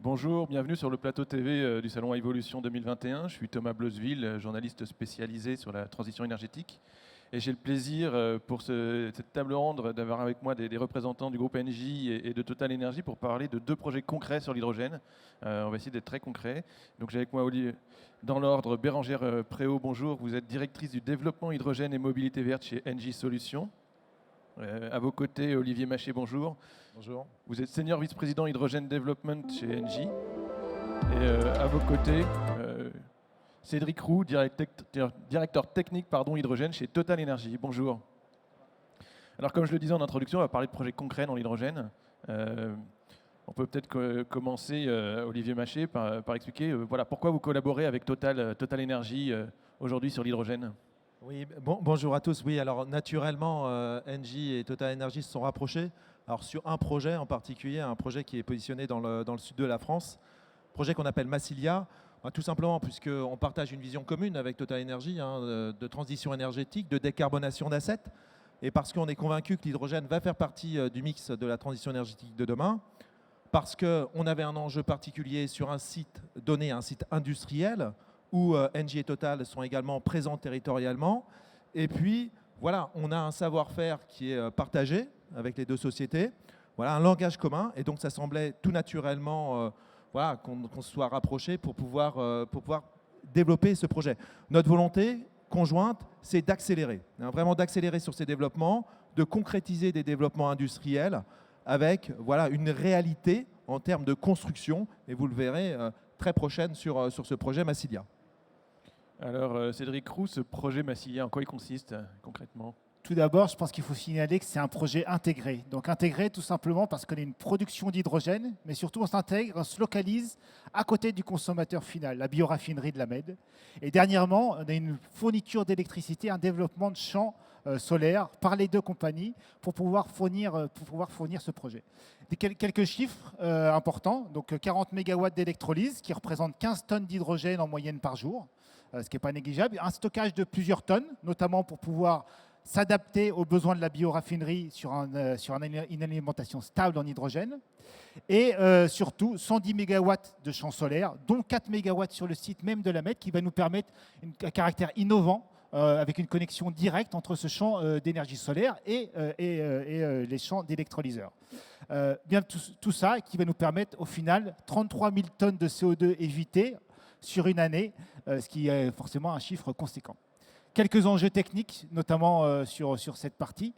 Bonjour, bienvenue sur le plateau TV du Salon Evolution 2021. Je suis Thomas Bleusville, journaliste spécialisé sur la transition énergétique. Et j'ai le plaisir pour cette table ronde d'avoir avec moi des représentants du groupe Engie et de Total Energy pour parler de deux projets concrets sur l'hydrogène. On va essayer d'être très concret. Donc j'ai avec moi dans l'ordre Bérangère Préau, bonjour. Vous êtes directrice du développement hydrogène et mobilité verte chez Engie Solutions. À vos côtés, Olivier Maché, bonjour. Bonjour. Vous êtes senior vice-président hydrogène development chez Engie. Et à vos côtés, Cédric Roux, directeur technique hydrogène chez Total Energy. Bonjour. Alors comme je le disais en introduction, on va parler de projets concrets dans l'hydrogène. On peut peut-être commencer, Olivier Maché, par expliquer voilà, pourquoi vous collaborez avec Total Energy aujourd'hui sur l'hydrogène. Oui, bonjour à tous. Oui, alors naturellement, Engie et Total Energy se sont rapprochés. Alors sur un projet en particulier, un projet qui est positionné dans le sud de la France, projet qu'on appelle Massilia, tout simplement puisqu'on partage une vision commune avec Total Energy de transition énergétique, de décarbonation d'assets, et parce qu'on est convaincu que l'hydrogène va faire partie du mix de la transition énergétique de demain, parce qu'on avait un enjeu particulier sur un site donné, un site industriel, où Engie et Total sont également présents territorialement. Et puis, voilà, on a un savoir-faire qui est partagé avec les deux sociétés, voilà, un langage commun, et donc ça semblait tout naturellement voilà, qu'on se soit rapprochés pour pouvoir développer ce projet. Notre volonté conjointe, c'est d'accélérer, vraiment d'accélérer sur ces développements, de concrétiser des développements industriels avec voilà, une réalité en termes de construction, et vous le verrez très prochaine sur ce projet Massilia. Alors Cédric Roux, ce projet Massilia, en quoi il consiste concrètement ? Tout d'abord, je pense qu'il faut signaler que c'est un projet intégré. Donc intégré tout simplement parce qu'on a une production d'hydrogène, mais surtout on s'intègre, on se localise à côté du consommateur final, la bioraffinerie de la Med. Et dernièrement, on a une fourniture d'électricité, un développement de champs solaires par les deux compagnies pour pouvoir fournir ce projet. Quelques chiffres importants, donc 40 MW d'électrolyse qui représentent 15 tonnes d'hydrogène en moyenne par jour, ce qui n'est pas négligeable. Un stockage de plusieurs tonnes, notamment pour pouvoir s'adapter aux besoins de la bioraffinerie sur une alimentation stable en hydrogène. Et surtout, 110 MW de champs solaires, dont 4 MW sur le site même de la Med, qui va nous permettre un caractère innovant avec une connexion directe entre ce champ d'énergie solaire et les champs d'électrolyseurs. Bien tout ça qui va nous permettre au final 33 000 tonnes de CO2 évitées sur une année, ce qui est forcément un chiffre conséquent. Quelques enjeux techniques, notamment sur cette partie.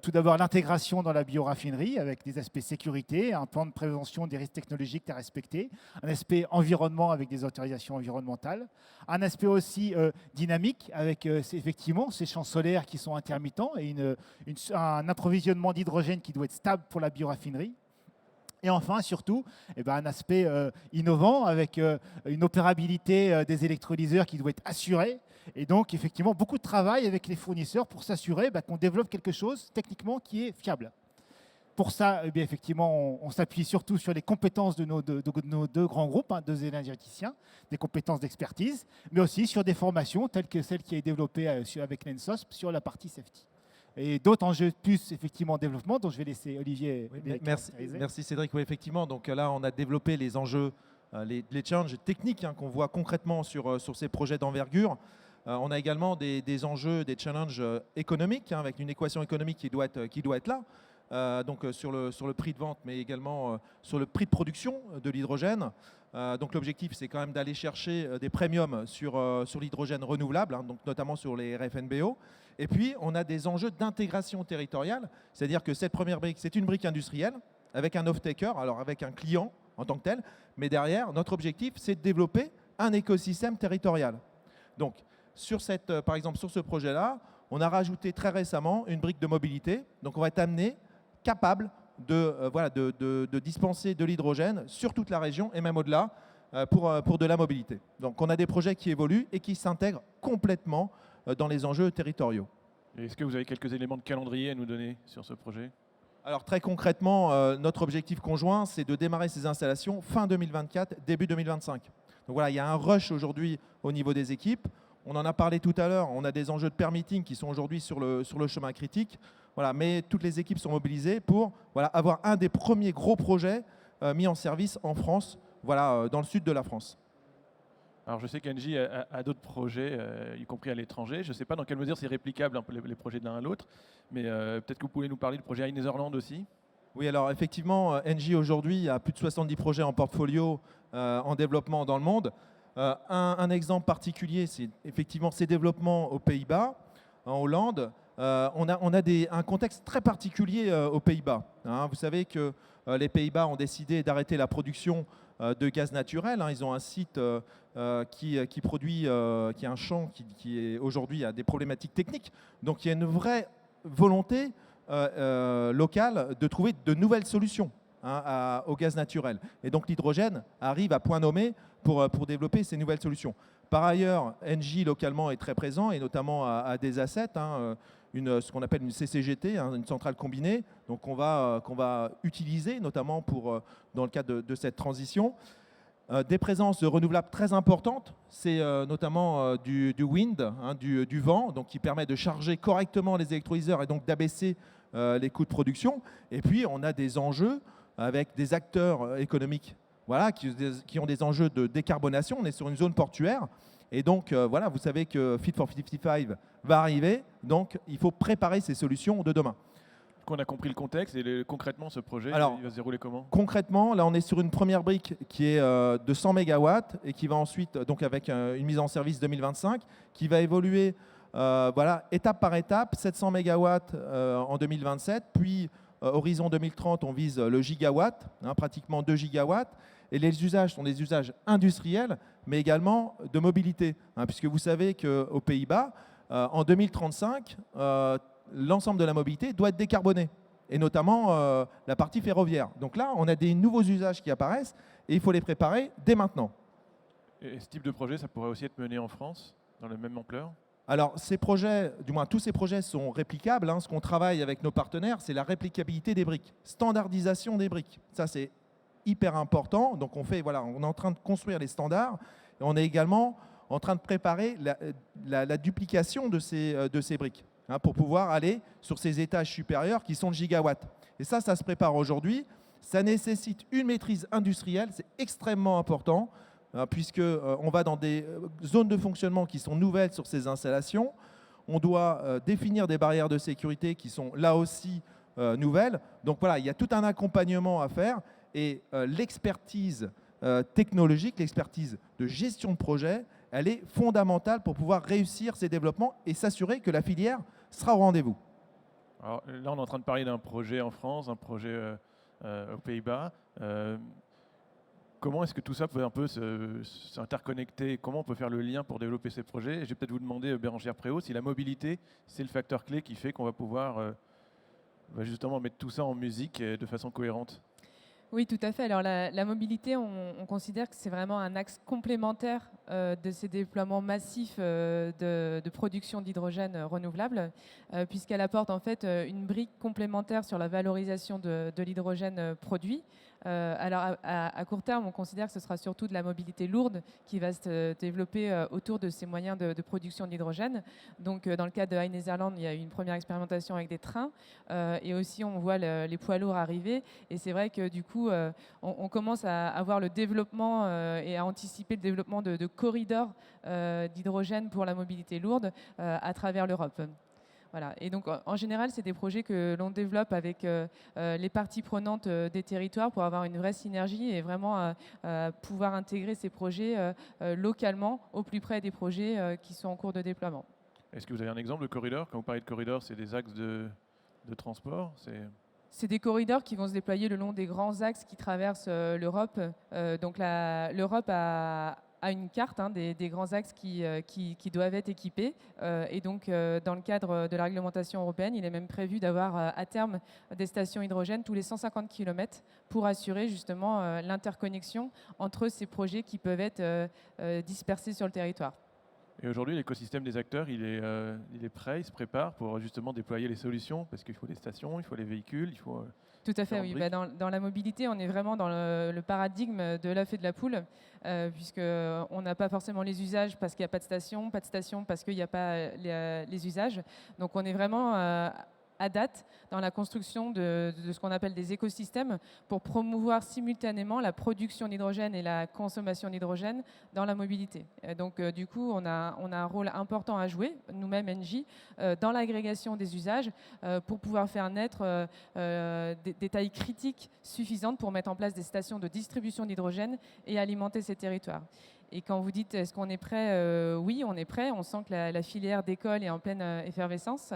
Tout d'abord, l'intégration dans la bioraffinerie avec des aspects sécurité, un plan de prévention des risques technologiques à respecter, un aspect environnement avec des autorisations environnementales, un aspect aussi dynamique avec effectivement ces champs solaires qui sont intermittents et un approvisionnement d'hydrogène qui doit être stable pour la bioraffinerie. Et enfin, surtout, un aspect innovant avec une opérabilité des électrolyseurs qui doit être assurée. Et donc, effectivement, beaucoup de travail avec les fournisseurs pour s'assurer qu'on développe quelque chose techniquement qui est fiable. Pour ça, effectivement, on s'appuie surtout sur les compétences de nos deux grands groupes, deux énergéticiens, des compétences d'expertise, mais aussi sur des formations telles que celle qui est développée avec l'ENSOSP sur la partie safety. Et d'autres enjeux plus effectivement en développement, dont je vais laisser Olivier. Oui, merci Cédric. Oui, effectivement, donc là on a développé les enjeux, les challenges techniques qu'on voit concrètement sur ces projets d'envergure. On a également des enjeux, des challenges économiques, avec une équation économique qui doit être là. Donc sur le prix de vente, mais également sur le prix de production de l'hydrogène. Donc l'objectif, c'est quand même d'aller chercher des premiums sur l'hydrogène renouvelable, donc notamment sur les RFNBO. Et puis, on a des enjeux d'intégration territoriale, c'est-à-dire que cette première brique, c'est une brique industrielle avec un off-taker, alors avec un client en tant que tel, mais derrière, notre objectif, c'est de développer un écosystème territorial. Donc, par exemple, sur ce projet-là, on a rajouté très récemment une brique de mobilité, donc on va être amené, capable de dispenser de l'hydrogène sur toute la région et même au-delà pour de la mobilité. Donc on a des projets qui évoluent et qui s'intègrent complètement dans les enjeux territoriaux. Est-ce que vous avez quelques éléments de calendrier à nous donner sur ce projet ? Alors très concrètement, notre objectif conjoint, c'est de démarrer ces installations fin 2024, début 2025. Donc voilà, il y a un rush aujourd'hui au niveau des équipes. On en a parlé tout à l'heure, on a des enjeux de permitting qui sont aujourd'hui sur le chemin critique. Voilà, mais toutes les équipes sont mobilisées pour avoir un des premiers gros projets mis en service en France voilà, dans le sud de la France. Alors je sais qu'Engie a d'autres projets, y compris à l'étranger. Je ne sais pas dans quelle mesure c'est réplicable un peu les projets de l'un à l'autre, mais peut-être que vous pouvez nous parler du projet Netherlands aussi. Oui, alors effectivement, Engie aujourd'hui a plus de 70 projets en portfolio en développement dans le monde. Un exemple particulier, c'est effectivement ces développements aux Pays-Bas, en Hollande. On a un contexte très particulier aux Pays-Bas. Vous savez que les Pays-Bas ont décidé d'arrêter la production de gaz naturel. Ils ont un site qui produit, qui a un champ qui est aujourd'hui a des problématiques techniques. Donc il y a une vraie volonté locale de trouver de nouvelles solutions au gaz naturel. Et donc l'hydrogène arrive à point nommé pour développer ces nouvelles solutions. Par ailleurs, Engie localement est très présent et notamment à des assets, ce qu'on appelle une CCGT, une centrale combinée, donc qu'on va utiliser notamment dans le cadre de cette transition. Des présences renouvelables très importantes, c'est notamment du wind, du vent, donc qui permet de charger correctement les électrolyseurs et donc d'abaisser les coûts de production. Et puis on a des enjeux avec des acteurs économiques, voilà, qui ont des enjeux de décarbonation. On est sur une zone portuaire. Et donc, voilà, vous savez que Fit for 55 va arriver. Donc, il faut préparer ces solutions de demain. On a compris le contexte. Et concrètement, ce projet, Alors, il va se dérouler comment? Concrètement, là, on est sur une première brique qui est de 100 MW et qui va ensuite, donc avec une mise en service 2025, qui va évoluer voilà, étape par étape, 700 MW en 2027, puis horizon 2030, on vise le gigawatt, pratiquement 2 gigawatts. Et les usages sont des usages industriels, mais également de mobilité. Puisque vous savez qu'aux Pays-Bas, en 2035, l'ensemble de la mobilité doit être décarbonée, et notamment la partie ferroviaire. Donc là, on a des nouveaux usages qui apparaissent, et il faut les préparer dès maintenant. Et ce type de projet, ça pourrait aussi être mené en France, dans la même ampleur? Alors, ces projets, du moins tous ces projets sont réplicables. Ce qu'on travaille avec nos partenaires, c'est la réplicabilité des briques, standardisation des briques. Ça, c'est hyper important. Donc on est en train de construire les standards et on est également en train de préparer la duplication de ces briques pour pouvoir aller sur ces étages supérieurs qui sont le gigawatt. Et ça se prépare aujourd'hui. Ça nécessite une maîtrise industrielle, c'est extrêmement important puisqu'on va dans des zones de fonctionnement qui sont nouvelles sur ces installations. On doit définir des barrières de sécurité qui sont là aussi nouvelles. Donc voilà, il y a tout un accompagnement à faire. Et l'expertise technologique, l'expertise de gestion de projet, elle est fondamentale pour pouvoir réussir ces développements et s'assurer que la filière sera au rendez-vous. Alors là, on est en train de parler d'un projet en France, un projet aux Pays-Bas. Comment est-ce que tout ça peut un peu s'interconnecter? Comment on peut faire le lien pour développer ces projets? Et je vais peut-être vous demander, Bérangère Préault, si la mobilité, c'est le facteur clé qui fait qu'on va pouvoir justement mettre tout ça en musique de façon cohérente. Oui, tout à fait. Alors la mobilité, on considère que c'est vraiment un axe complémentaire de ces déploiements massifs de production d'hydrogène renouvelable, puisqu'elle apporte en fait une brique complémentaire sur la valorisation de l'hydrogène produit. Alors à court terme, on considère que ce sera surtout de la mobilité lourde qui va se développer autour de ces moyens de production d'hydrogène. Donc dans le cas de Netherlands, il y a eu une première expérimentation avec des trains et aussi on voit les poids lourds arriver. Et c'est vrai que du coup, on commence à avoir le développement et à anticiper le développement de corridors d'hydrogène pour la mobilité lourde à travers l'Europe. Voilà. Et donc, en général, c'est des projets que l'on développe avec les parties prenantes des territoires pour avoir une vraie synergie et vraiment pouvoir intégrer ces projets localement au plus près des projets qui sont en cours de déploiement. Est-ce que vous avez un exemple de corridor? Quand vous parlez de corridor, c'est des axes de transport? C'est des corridors qui vont se déployer le long des grands axes qui traversent l'Europe. Donc l'Europe a une carte des grands axes qui doivent être équipés. Et donc, dans le cadre de la réglementation européenne, il est même prévu d'avoir à terme des stations hydrogène tous les 150 km pour assurer justement l'interconnexion entre ces projets qui peuvent être dispersés sur le territoire. Et aujourd'hui, l'écosystème des acteurs, il est prêt, il se prépare pour justement déployer les solutions, parce qu'il faut des stations, il faut les véhicules, il faut... Tout à fait, oui. Dans la mobilité, on est vraiment dans le paradigme de l'œuf et de la poule, puisqu'on n'a pas forcément les usages parce qu'il n'y a pas de station parce qu'il n'y a pas les usages. Donc on est vraiment à date dans la construction de ce qu'on appelle des écosystèmes pour promouvoir simultanément la production d'hydrogène et la consommation d'hydrogène dans la mobilité. Donc du coup, on a un rôle important à jouer, nous-mêmes Engie, dans l'agrégation des usages pour pouvoir faire naître des tailles critiques suffisantes pour mettre en place des stations de distribution d'hydrogène et alimenter ces territoires. Et quand vous dites est-ce qu'on est prêt, oui, on est prêt. On sent que la filière décolle est en pleine effervescence.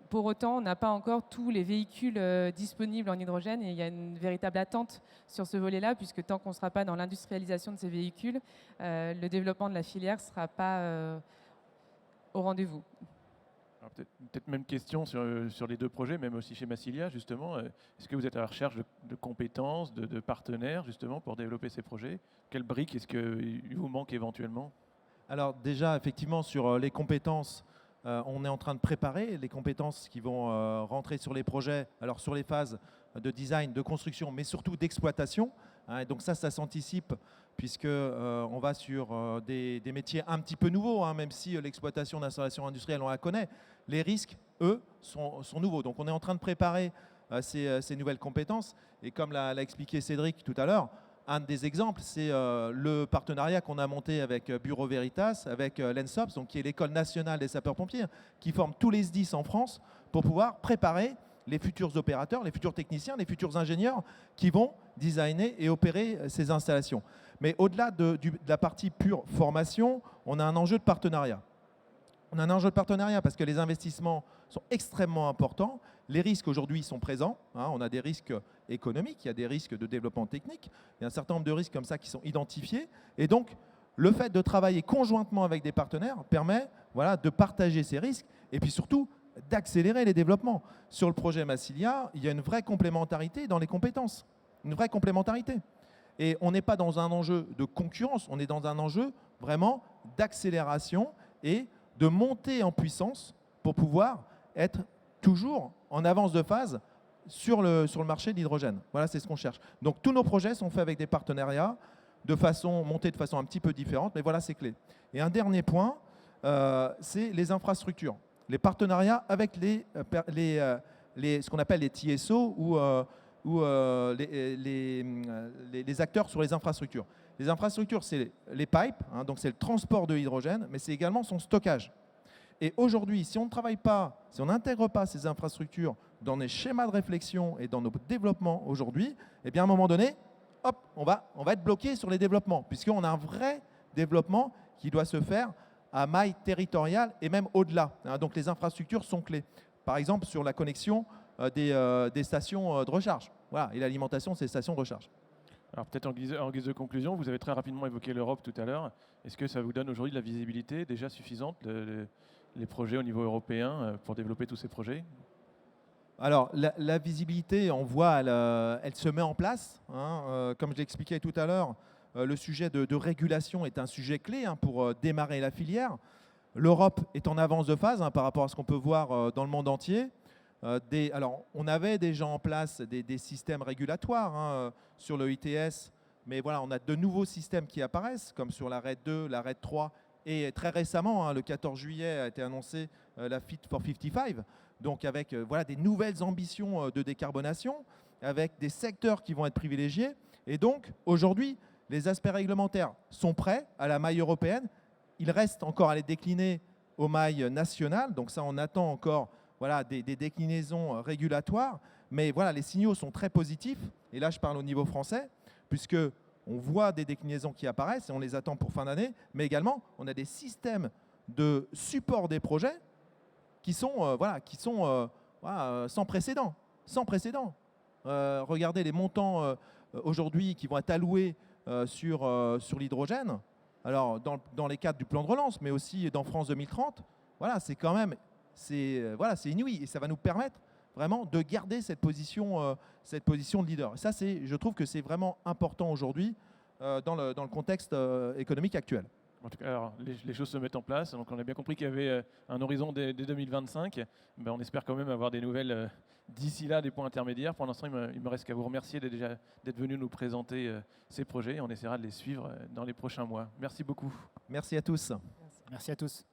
Pour autant, on n'a pas encore tous les véhicules disponibles en hydrogène et il y a une véritable attente sur ce volet-là, puisque tant qu'on ne sera pas dans l'industrialisation de ces véhicules, le développement de la filière ne sera pas au rendez-vous. Peut-être même question sur les deux projets, même aussi chez Massilia, justement. Est-ce que vous êtes à la recherche de compétences, de partenaires, justement, pour développer ces projets? Quelles briques est-ce qu'il vous manque éventuellement? Alors déjà, effectivement, sur les compétences, on est en train de préparer les compétences qui vont rentrer sur les projets, alors sur les phases de design, de construction, mais surtout d'exploitation. Et donc ça s'anticipe puisqu'on va sur des métiers un petit peu nouveaux, même si l'exploitation d'installations industrielles, on la connaît. Les risques, eux, sont nouveaux. Donc on est en train de préparer ces nouvelles compétences. Et comme l'a expliqué Cédric tout à l'heure, un des exemples, c'est le partenariat qu'on a monté avec Bureau Veritas, avec l'ENSOPS, donc qui est l'École nationale des sapeurs-pompiers, qui forme tous les SDIS en France pour pouvoir préparer les futurs opérateurs, les futurs techniciens, les futurs ingénieurs qui vont designer et opérer ces installations. Mais au-delà de la partie pure formation, on a un enjeu de partenariat. On a un enjeu de partenariat parce que les investissements sont extrêmement importants. Les risques aujourd'hui sont présents. On a des risques économiques, il y a des risques de développement technique. Il y a un certain nombre de risques comme ça qui sont identifiés. Et donc, le fait de travailler conjointement avec des partenaires permet de partager ces risques et puis surtout d'accélérer les développements. Sur le projet Massilia, il y a une vraie complémentarité dans les compétences. Une vraie complémentarité. Et on n'est pas dans un enjeu de concurrence, on est dans un enjeu vraiment d'accélération et de monter en puissance pour pouvoir être toujours en avance de phase sur le marché de l'hydrogène. Voilà, c'est ce qu'on cherche. Donc tous nos projets sont faits avec des partenariats, montés de façon un petit peu différente, mais voilà, c'est clé. Et un dernier point, c'est les infrastructures. Les partenariats avec ce qu'on appelle les TSO ou les acteurs sur les infrastructures. Les infrastructures, c'est les pipes, donc c'est le transport de l'hydrogène, mais c'est également son stockage. Et aujourd'hui, si on ne travaille pas, si on n'intègre pas ces infrastructures dans les schémas de réflexion et dans nos développements aujourd'hui, eh bien à un moment donné, hop, on va être bloqué sur les développements, puisqu'on a un vrai développement qui doit se faire à maille territoriale et même au-delà. Donc les infrastructures sont clés. Par exemple, sur la connexion des stations de recharge. Voilà, et l'alimentation de ces stations de recharge. Alors peut-être en guise de conclusion, vous avez très rapidement évoqué l'Europe tout à l'heure. Est-ce que ça vous donne aujourd'hui de la visibilité déjà suffisante, les projets au niveau européen, pour développer tous ces projets? Alors la visibilité, on voit, elle se met en place. Comme je l'expliquais tout à l'heure, le sujet de régulation est un sujet clé pour démarrer la filière. L'Europe est en avance de phase par rapport à ce qu'on peut voir dans le monde entier. Alors, on avait déjà en place des systèmes régulatoires sur le ITS, mais voilà, on a de nouveaux systèmes qui apparaissent, comme sur la RED 2, la RED 3, et très récemment, le 14 juillet, a été annoncé la Fit for 55, donc avec des nouvelles ambitions de décarbonation, avec des secteurs qui vont être privilégiés. Et donc, aujourd'hui, les aspects réglementaires sont prêts à la maille européenne. Il reste encore à les décliner aux mailles nationales, donc ça, on attend encore des déclinaisons régulatoires, mais voilà, les signaux sont très positifs, et là je parle au niveau français, puisqu'on voit des déclinaisons qui apparaissent, et on les attend pour fin d'année, mais également on a des systèmes de support des projets qui sont sans précédent. Sans précédent. Regardez les montants aujourd'hui qui vont être alloués sur l'hydrogène, alors dans les cadres du plan de relance, mais aussi dans France 2030, voilà, c'est quand même... c'est inouï et ça va nous permettre vraiment de garder cette position de leader. Et ça, je trouve que c'est vraiment important aujourd'hui dans le contexte économique actuel. En tout cas, alors, les choses se mettent en place. Donc, on a bien compris qu'il y avait un horizon dès 2025. On espère quand même avoir des nouvelles d'ici là, des points intermédiaires. Pour l'instant, il me reste qu'à vous remercier d'être venu nous présenter ces projets. On essaiera de les suivre dans les prochains mois. Merci beaucoup. Merci à tous. Merci à tous.